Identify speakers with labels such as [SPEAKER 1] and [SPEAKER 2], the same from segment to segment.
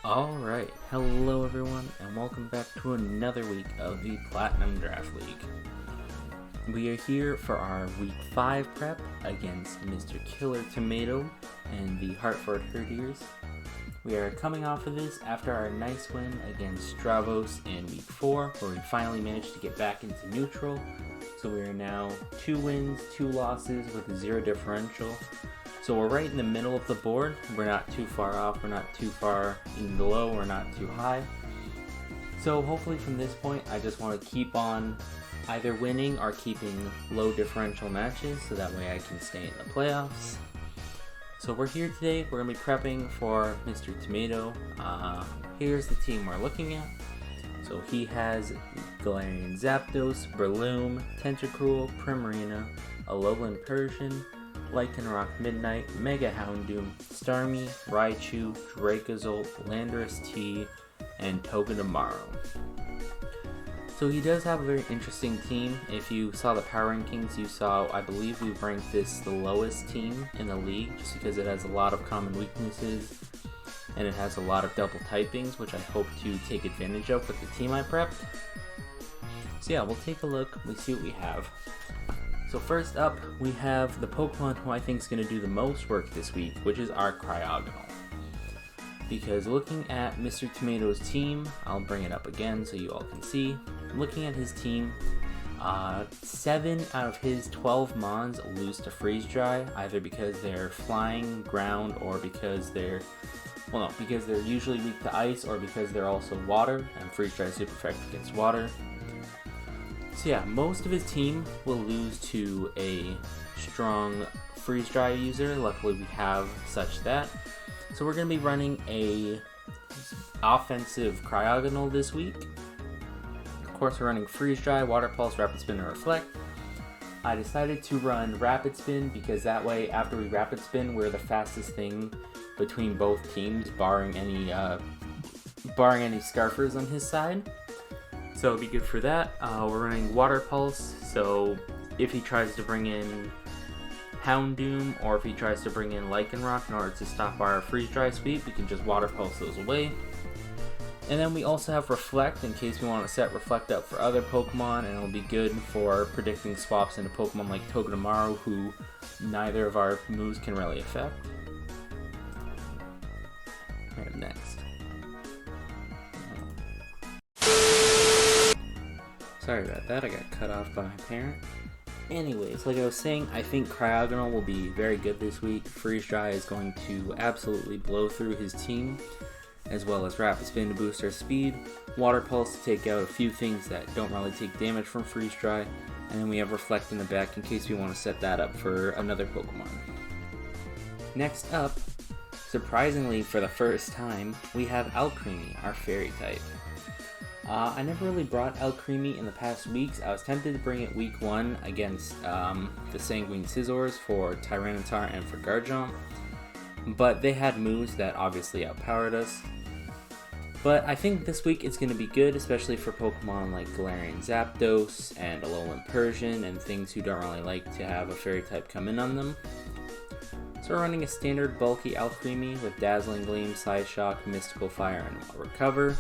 [SPEAKER 1] Alright, hello everyone, and welcome back to another week of the Platinum Draft League. We are here for our Week 5 prep against Mr. Killer Tomato and the Hartford Herdiers. We are coming off of this after our nice win against Stravos in Week 4, where we finally managed to get back into neutral. So we are now 2 wins, 2 losses with a 0 differential. So we're right in the middle of the board. We're not too far off, we're not too far in low, we're not too high. So hopefully from this point, I just want to keep on either winning or keeping low differential matches so that way I can stay in the playoffs. So we're here today, we're going to be prepping for Mr. Tomato. Here's the team we're looking at. So he has Galarian Zapdos, Breloom, Tentacruel, Primarina, Alolan Persian, Lycanroc Midnight, Mega Houndoom, Starmie, Raichu, Dracozolt, Landorus T, and Togedemaru. So he does have a very interesting team. If you saw the power rankings, you saw, I believe we've ranked this the lowest team in the league just because it has a lot of common weaknesses and it has a lot of double typings, which I hope to take advantage of with the team I prepped. So yeah, we'll take a look, we'll see what we have. So first up, we have the Pokemon who I think is going to do the most work this week, which is our Cryogonal. Because looking at Mr. Tomato's team, I'll bring it up again so you all can see. Looking at his team, 7 out of his 12 Mons lose to Freeze Dry, either because they're flying, ground, or because they're, well no, because they're usually weak to ice, or because they're also water, and Freeze Dry is super effective against water. So yeah, most of his team will lose to a strong Freeze Dry user. Luckily we have such that. So we're going to be running a offensive Cryogonal this week. Of course we're running Freeze Dry, Water Pulse, Rapid Spin, and Reflect. I decided to run Rapid Spin because that way after we Rapid Spin we're the fastest thing between both teams, barring any Scarfers on his side. So it'll be good for that. We're running Water Pulse, so if he tries to bring in Houndoom or if he tries to bring in Lycanroc in order to stop our Freeze Dry sweep, we can just Water Pulse those away. And then we also have Reflect in case we want to set Reflect up for other Pokemon, and it'll be good for predicting swaps into Pokemon like Togedemaru, who neither of our moves can really affect. And next. Sorry about that, I got cut off by my parent. Anyways, like I was saying, I think Cryogonal will be very good this week. Freeze Dry is going to absolutely blow through his team, as well as Rapid Spin to boost our speed, Water Pulse to take out a few things that don't really take damage from Freeze Dry, and then we have Reflect in the back in case we want to set that up for another Pokemon. Next up, surprisingly for the first time, we have Alcremie, our Fairy type. I never really brought Alcremie in the past weeks. I was tempted to bring it week 1 against the Sanguine Scizors for Tyranitar and for Garchomp, but they had moves that obviously outpowered us. But I think this week it's going to be good, especially for Pokemon like Galarian Zapdos and Alolan Persian and things who don't really like to have a Fairy type come in on them. So we're running a standard bulky Alcremie with Dazzling Gleam, Psyshock, Mystical Fire, and Recover.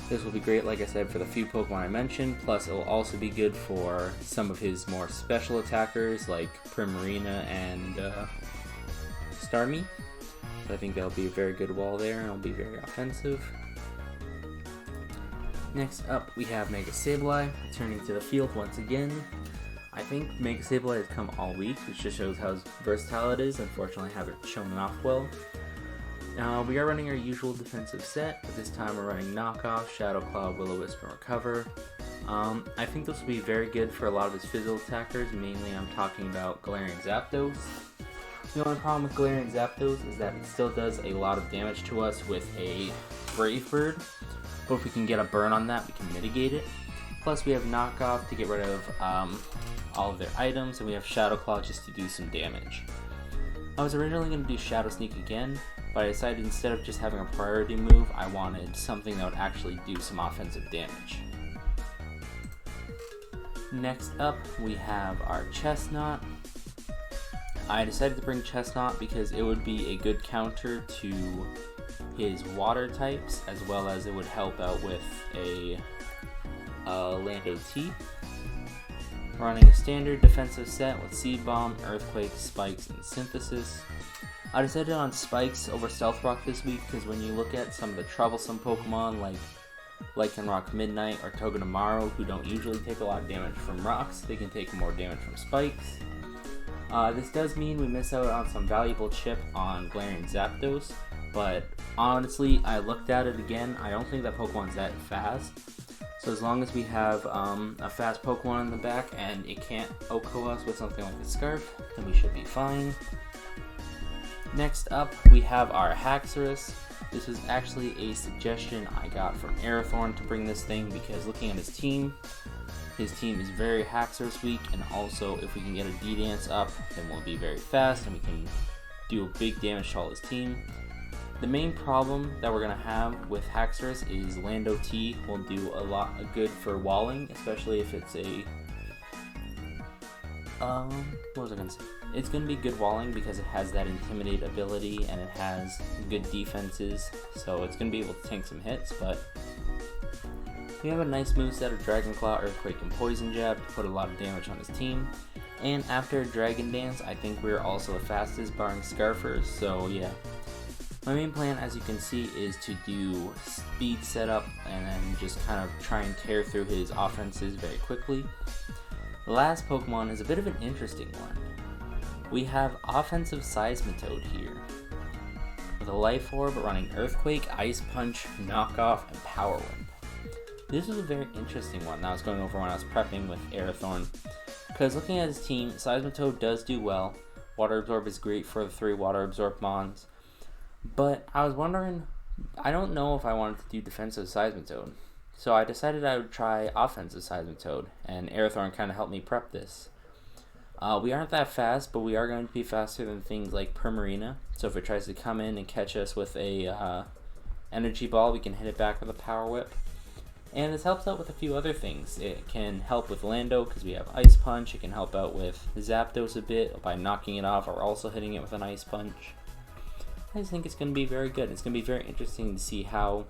[SPEAKER 1] This will be great, like I said, for the few Pokemon I mentioned, plus it will also be good for some of his more special attackers like Primarina and Starmie. So I think that'll be a very good wall there, and it'll be very offensive. Next up, we have Mega Sableye returning to the field once again. I think Mega Sableye has come all week, which just shows how versatile it is. Unfortunately, I haven't shown it off well. We are running our usual defensive set, but this time we're running Knockoff, Shadow Claw, Will-O-Wisp, and Recover. I think this will be very good for a lot of his physical attackers, mainly I'm talking about Galarian Zapdos. The only problem with Galarian Zapdos is that it still does a lot of damage to us with a Brave Bird, but if we can get a burn on that, we can mitigate it. Plus we have Knockoff to get rid of all of their items, and we have Shadow Claw just to do some damage. I was originally going to do Shadow Sneak again, but I decided instead of just having a priority move, I wanted something that would actually do some offensive damage. Next up, we have our Chestnut. I decided to bring Chestnut because it would be a good counter to his water types, as well as it would help out with a Lando T. Running a standard defensive set with Seed Bomb, Earthquake, Spikes, and Synthesis. I decided on Spikes over Stealth Rock this week because when you look at some of the troublesome Pokemon like Lycanroc Midnight or Togedemaru, who don't usually take a lot of damage from rocks, they can take more damage from Spikes. This does mean we miss out on some valuable chip on Galarian Zapdos, but honestly, I looked at it again, I don't think that Pokemon's that fast. So as long as we have a fast Pokemon in the back and it can't OHKO us with something like a Scarf, then we should be fine. Next up, we have our Haxorus. This was actually a suggestion I got from Aerothorn to bring this thing because looking at his team is very Haxorus weak, and also if we can get a D-Dance up, then we'll be very fast and we can do a big damage to all his team. The main problem that we're going to have with Haxorus is Lando T will do a lot of good for walling, especially if it's a... what was I going to say? It's going to be good walling because it has that Intimidate ability and it has good defenses, so it's going to be able to tank some hits, but we have a nice moveset of Dragon Claw, Earthquake, and Poison Jab to put a lot of damage on his team. And after Dragon Dance, I think we're also the fastest, barring Scarfers, so yeah. My main plan, as you can see, is to do speed setup and then just kind of try and tear through his offenses very quickly. The last Pokemon is a bit of an interesting one. We have offensive Seismitoad here, with a Life Orb running Earthquake, Ice Punch, Knockoff, and Power Whip. This was a very interesting one that I was going over when I was prepping with Aerothorn, because looking at his team, Seismitoad does do well. Water Absorb is great for the 3 Water Absorb Mons. But I was wondering, I don't know if I wanted to do defensive Seismitoad, so I decided I would try offensive Seismitoad, and Aerothorn kind of helped me prep this. We aren't that fast, but we are going to be faster than things like Primarina, so if it tries to come in and catch us with a Energy Ball, we can hit it back with a Power Whip. And this helps out with a few other things. It can help with Lando because we have Ice Punch, it can help out with Zapdos a bit by knocking it off or also hitting it with an Ice Punch. I just think it's going to be very good. It's going to be very interesting to see how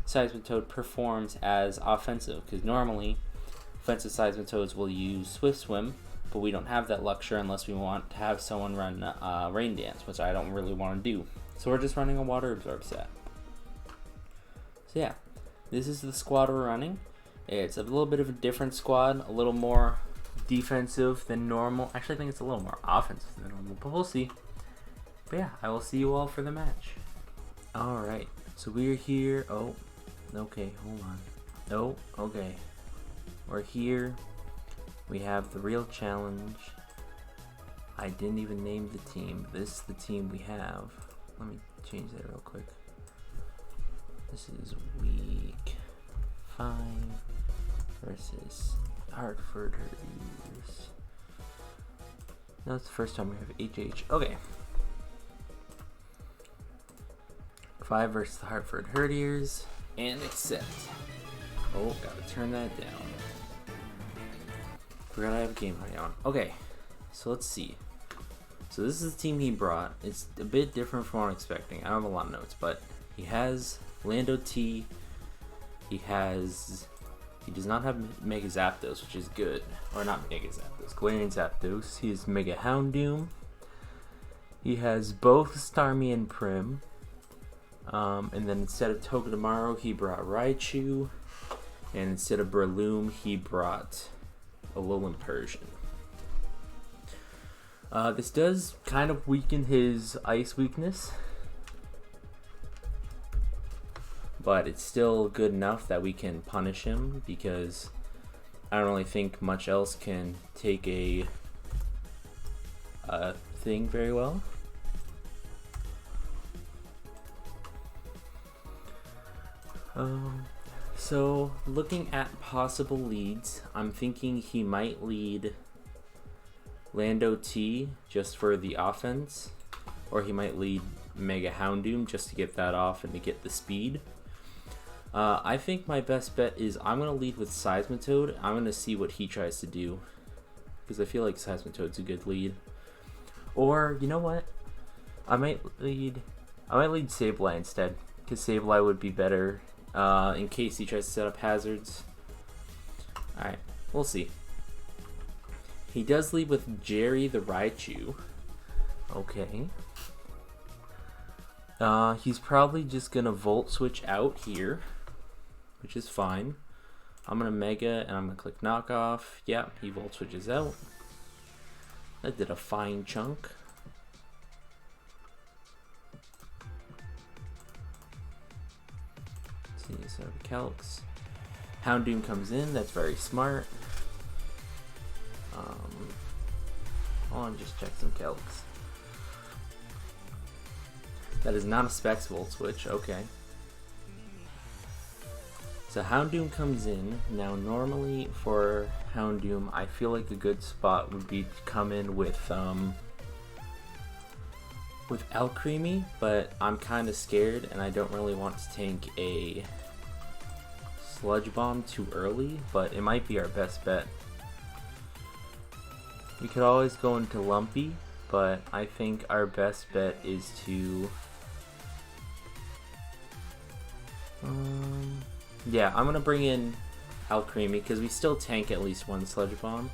[SPEAKER 1] Seismitoad performs as offensive, because normally offensive Seismitoads will use Swift Swim, but we don't have that luxury unless we want to have someone run Rain Dance, which I don't really want to do. So we're just running a Water Absorb set. So yeah, this is the squad we're running. It's a little bit of a different squad, a little more defensive than normal. Actually, I think it's a little more offensive than normal, but we'll see. But yeah, I will see you all for the match. Alright, so we're here. Oh, okay, hold on. Oh, okay. We're here. We have the real challenge. I didn't even name the team. This is the team we have. Let me change that real quick. This is week 5 versus Hartford Herders. No, it's the first time we have HH. Okay. 5 versus the Hartford Herdiers, and accept. Oh, gotta turn that down. Forgot I have a game right on. Okay, so let's see. So this is the team he brought. It's a bit different from what I'm expecting. I don't have a lot of notes, but he has Lando T. He does not have Mega Zapdos, which is good. Or not Mega Zapdos, Galarian Zapdos. He has Mega Houndoom. He has both Starmie and Prim. And then instead of Togedemaru, he brought Raichu. And instead of Breloom, he brought Alolan Persian. This does kind of weaken his ice weakness, but it's still good enough that we can punish him because I don't really think much else can take a thing very well. So looking at possible leads, I'm thinking he might lead Lando T just for the offense, or he might lead Mega Houndoom just to get that off and to get the speed. I think my best bet is I'm going to lead with Seismitoad. I'm going to see what he tries to do, because I feel like Seismitoad's a good lead. Or, you know what? I might lead Sableye instead. because Sableye would be better in case he tries to set up hazards. Alright, we'll see. He does lead with Jerry the Raichu. Okay. He's probably just gonna Volt Switch out here, which is fine. I'm gonna Mega and I'm gonna click Knockoff. Yeah, he Volt Switches out. That did a fine chunk. See, so Calcs. Houndoom comes in, that's very smart. Hold on, just check some Calcs. That is not a Specs Volt Switch, okay. So Houndoom comes in. Now normally for Houndoom, I feel like a good spot would be to come in with Alcremie, but I'm kind of scared and I don't really want to tank a Sludge Bomb too early, but it might be our best bet. We could always go into Lumpy, but I think our best bet is to yeah, I'm gonna bring in Alcremie because we still tank at least one Sludge Bomb.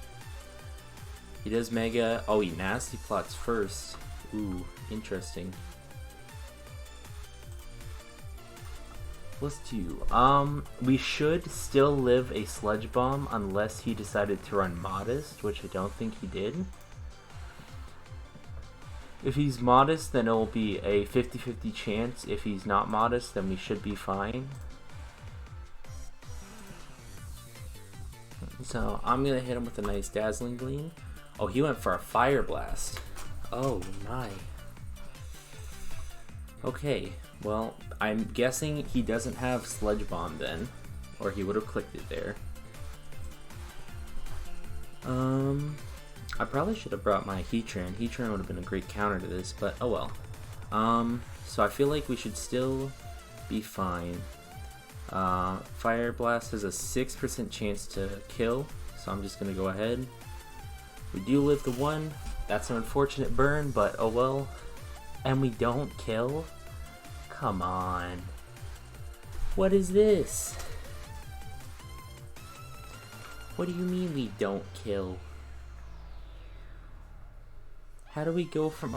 [SPEAKER 1] He does Mega. Oh, he Nasty Plots first. Ooh, interesting. Let's do. We should still live a Sludge Bomb unless he decided to run Modest, which I don't think he did. If he's Modest, then it will be a 50-50 chance. If he's not Modest, then we should be fine. So I'm gonna hit him with a nice Dazzling Gleam. Oh, he went for a Fire Blast. Oh my. Okay, well, I'm guessing he doesn't have Sludge Bomb then, or he would have clicked it there. I probably should have brought my Heatran. Heatran would have been a great counter to this, but oh well. So I feel like we should still be fine. Fire Blast has a 6% chance to kill, so I'm just gonna go ahead. We do live the one. That's an unfortunate burn, but oh well. And we don't kill? Come on. What is this? What do you mean we don't kill? How do we go from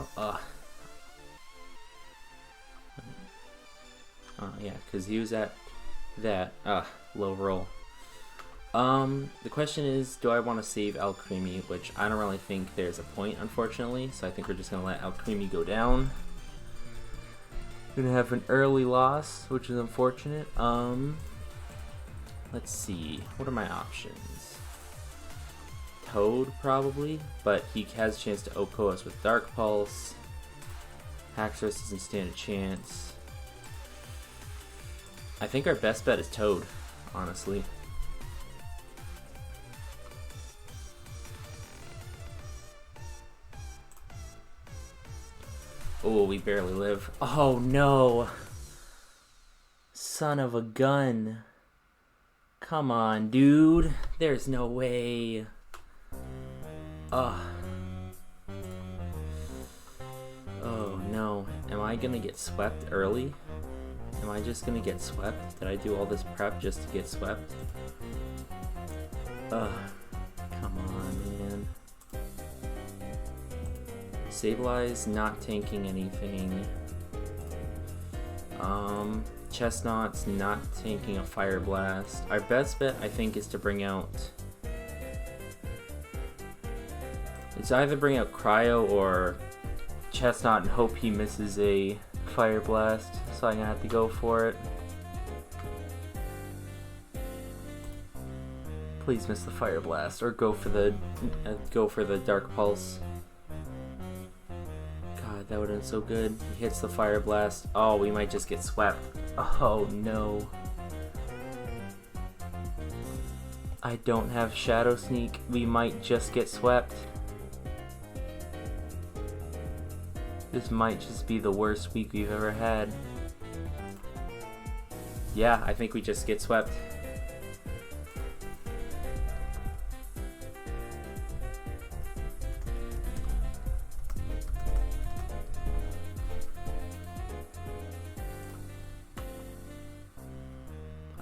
[SPEAKER 1] yeah, because he was at that low roll. The question is, do I want to save Alcremie, which I don't really think there's a point, unfortunately, so I think we're just going to let Alcremie go down. We're going to have an early loss, which is unfortunate. Let's see, what are my options? Toad, probably, but he has a chance to OHKO us with Dark Pulse. Haxorus doesn't stand a chance. I think our best bet is Toad, honestly. Oh, we barely live. Oh no! Son of a gun. Come on, dude. There's no way. Ugh. Oh no. Am I gonna get swept early? Am I just gonna get swept? Did I do all this prep just to get swept? Ugh. Come on, man. Sableye's not tanking anything. Chestnut's not tanking a Fire Blast. Our best bet, I think, is to bring out... It's either bring out Cryo or Chestnut and hope he misses a Fire Blast, so I'm gonna have to go for it. Please miss the Fire Blast, or go for the Dark Pulse. God, that would have been so good. He hits the Fire Blast. Oh, we might just get swept. Oh no. I don't have Shadow Sneak. We might just get swept. This might just be the worst week we've ever had. Yeah, I think we just get swept.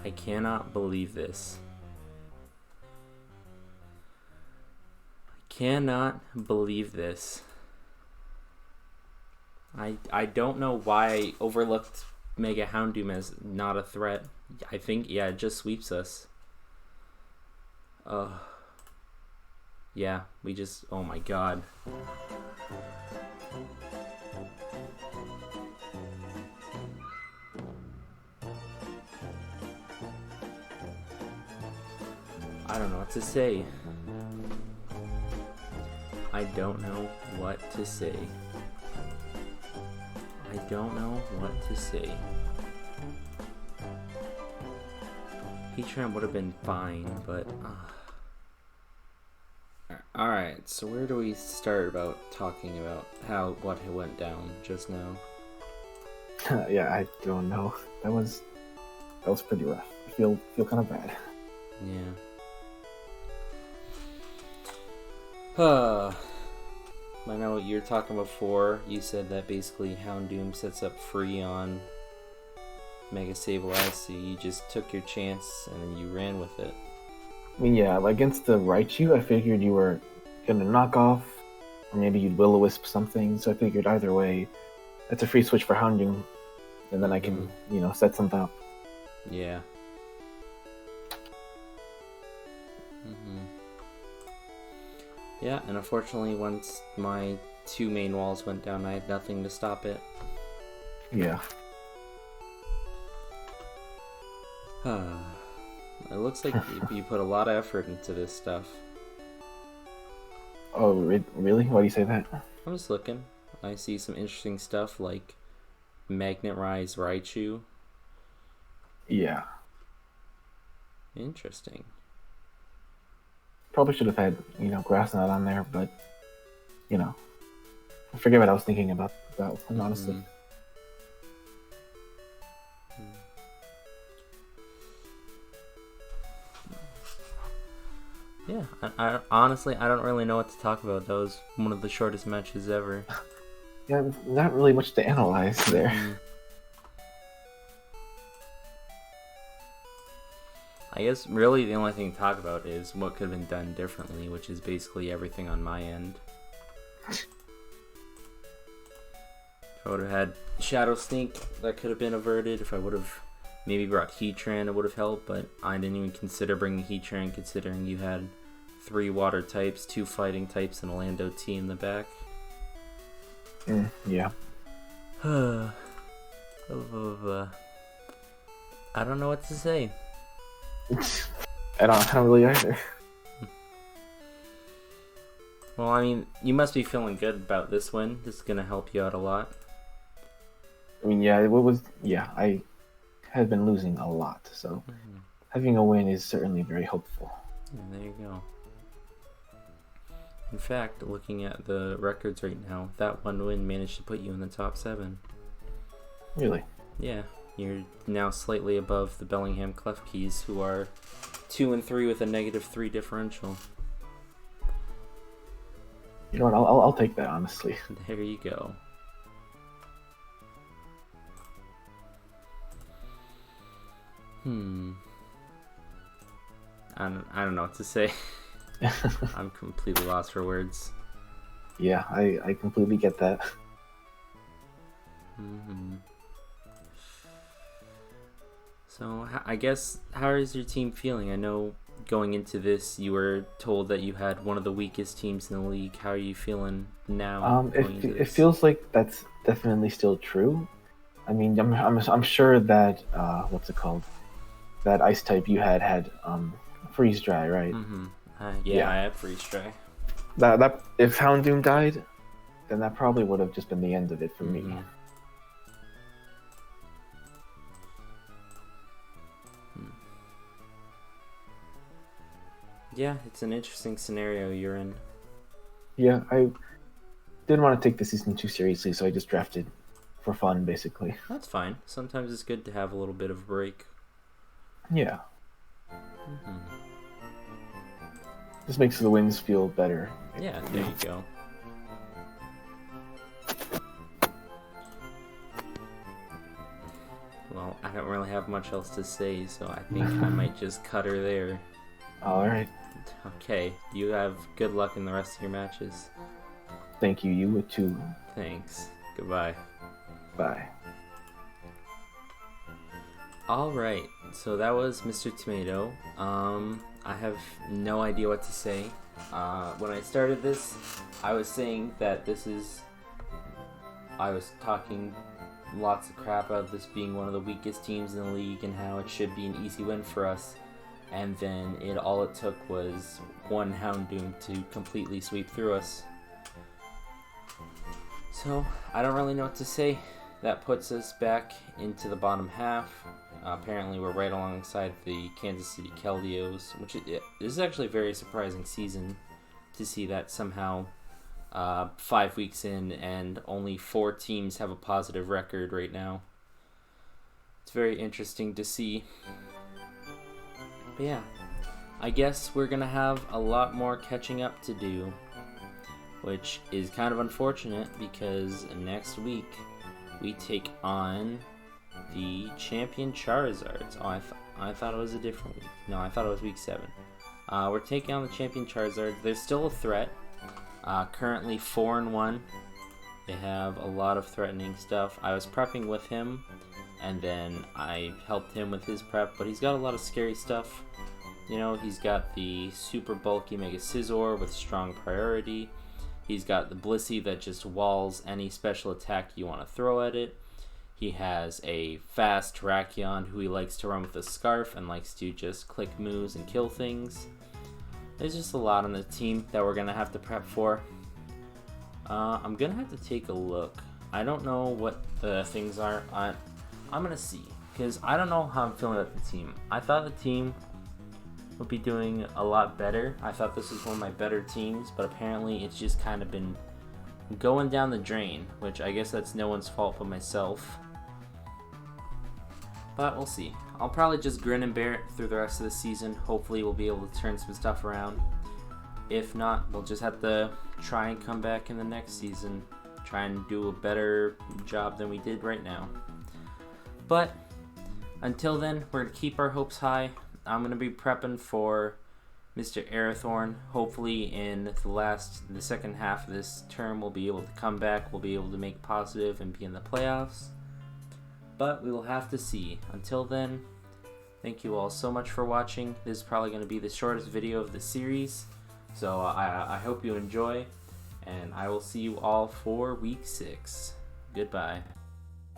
[SPEAKER 1] I cannot believe this. Cannot believe this. I don't know why I overlooked Mega Houndoom as not a threat. I think, yeah, it just sweeps us. Yeah, we just, oh my god. I don't know what to say. I don't know what to say. I don't know what to say. Heatran would have been fine, but... Alright, so where do we start about talking about what went down just now?
[SPEAKER 2] Yeah, I don't know. That was pretty rough. I feel kind of bad.
[SPEAKER 1] Yeah. I know you were talking before. You said that basically Houndoom sets up free on Mega Sableye, so you just took your chance and then you ran with it.
[SPEAKER 2] I mean, yeah, against the Raichu, I figured you were gonna knock off, or maybe you'd Will-O-Wisp something. So I figured either way, that's a free switch for Houndoom, and then I can, set something up.
[SPEAKER 1] Yeah. Yeah, and unfortunately, once my two main walls went down, I had nothing to stop it.
[SPEAKER 2] Yeah.
[SPEAKER 1] It looks like you put a lot of effort into this stuff.
[SPEAKER 2] Oh, really? Why do you say that?
[SPEAKER 1] I'm just looking. I see some interesting stuff like Magnet Rise Raichu.
[SPEAKER 2] Yeah.
[SPEAKER 1] Interesting.
[SPEAKER 2] Probably should have had, Grass Knot on there, but, I forget what I was thinking about that one, honestly.
[SPEAKER 1] Yeah, I honestly, I don't really know what to talk about. That was one of the shortest matches ever.
[SPEAKER 2] Yeah, not really much to analyze there.
[SPEAKER 1] I guess really the only thing to talk about is what could have been done differently, which is basically everything on my end. If I would have had Shadow Sneak, that could have been averted. If I would have maybe brought Heatran, it would have helped, but I didn't even consider bringing Heatran considering you had 3 water types, 2 fighting types, and a Lando T in the back.
[SPEAKER 2] Yeah.
[SPEAKER 1] I don't know what to say.
[SPEAKER 2] I don't really either.
[SPEAKER 1] Well, I mean, you must be feeling good about this win. This is gonna help you out a lot.
[SPEAKER 2] I mean, yeah, I had been losing a lot, so having a win is certainly very hopeful.
[SPEAKER 1] And there you go. In fact, looking at the records right now, that one win managed to put you in the top 7.
[SPEAKER 2] Really?
[SPEAKER 1] Yeah, you're now slightly above the Bellingham Klefkes, who are 2 and 3 with a -3 differential.
[SPEAKER 2] You know what? I'll take that, honestly.
[SPEAKER 1] There you go. I don't know what to say. I'm completely lost for words.
[SPEAKER 2] Yeah, I completely get that.
[SPEAKER 1] So, I guess, how is your team feeling? I know going into this, you were told that you had one of the weakest teams in the league. How are you feeling now?
[SPEAKER 2] It feels like that's definitely still true. I mean, I'm sure that what's it called? That ice type you had freeze dry, right?
[SPEAKER 1] Yeah, I had freeze dry.
[SPEAKER 2] That if Houndoom died, then that probably would have just been the end of it for me.
[SPEAKER 1] Yeah, it's an interesting scenario you're in.
[SPEAKER 2] Yeah, I didn't want to take the season too seriously, so I just drafted for fun, basically.
[SPEAKER 1] That's fine. Sometimes it's good to have a little bit of a break.
[SPEAKER 2] Yeah. This makes the wins feel better.
[SPEAKER 1] Yeah, there you go. Well, I don't really have much else to say, so I think I might just cut her there.
[SPEAKER 2] Alright.
[SPEAKER 1] Okay, you have good luck in the rest of your matches.
[SPEAKER 2] Thank you. You too.
[SPEAKER 1] Thanks. Goodbye.
[SPEAKER 2] Bye.
[SPEAKER 1] Alright, so that was Mr. Tomato. I have no idea what to say. When I started this, I was saying that I was talking lots of crap about this being one of the weakest teams in the league and how it should be an easy win for us. And then all it took was one Houndoom to completely sweep through us. So, I don't really know what to say. That puts us back into the bottom half. Apparently we're right alongside the Kansas City Keldios, which is actually a very surprising season to see that somehow 5 weeks in and only 4 teams have a positive record right now. It's very interesting to see. But yeah, I guess we're going to have a lot more catching up to do, which is kind of unfortunate because next week we take on the champion Charizards. Oh, I thought it was a different week. No, I thought it was week 7. We're taking on the champion Charizards. They're still a threat. Currently 4-1. They have a lot of threatening stuff. I was prepping with him, and then I helped him with his prep, but he's got a lot of scary stuff. You know, he's got the super bulky Mega Scizor with strong priority. He's got the Blissey that just walls any special attack you want to throw at it. He has a fast Terrakion who he likes to run with a Scarf and likes to just click moves and kill things. There's just a lot on the team that we're going to have to prep for. I'm going to have to take a look. I don't know what the things are. I'm going to see, because I don't know how I'm feeling about the team. I thought the team would be doing a lot better. I thought this was one of my better teams, but apparently it's just kind of been going down the drain, which I guess that's no one's fault but myself. But we'll see. I'll probably just grin and bear it through the rest of the season. Hopefully we'll be able to turn some stuff around. If not, we'll just have to try and come back in the next season. Try and do a better job than we did right now. But until then, we're going to keep our hopes high. I'm going to be prepping for Mr. Arathorn. Hopefully in the second half of this term we'll be able to come back. We'll be able to make positive and be in the playoffs. But we will have to see. Until then, thank you all so much for watching. This is probably going to be the shortest video of the series. So I hope you enjoy. And I will see you all for week 6. Goodbye.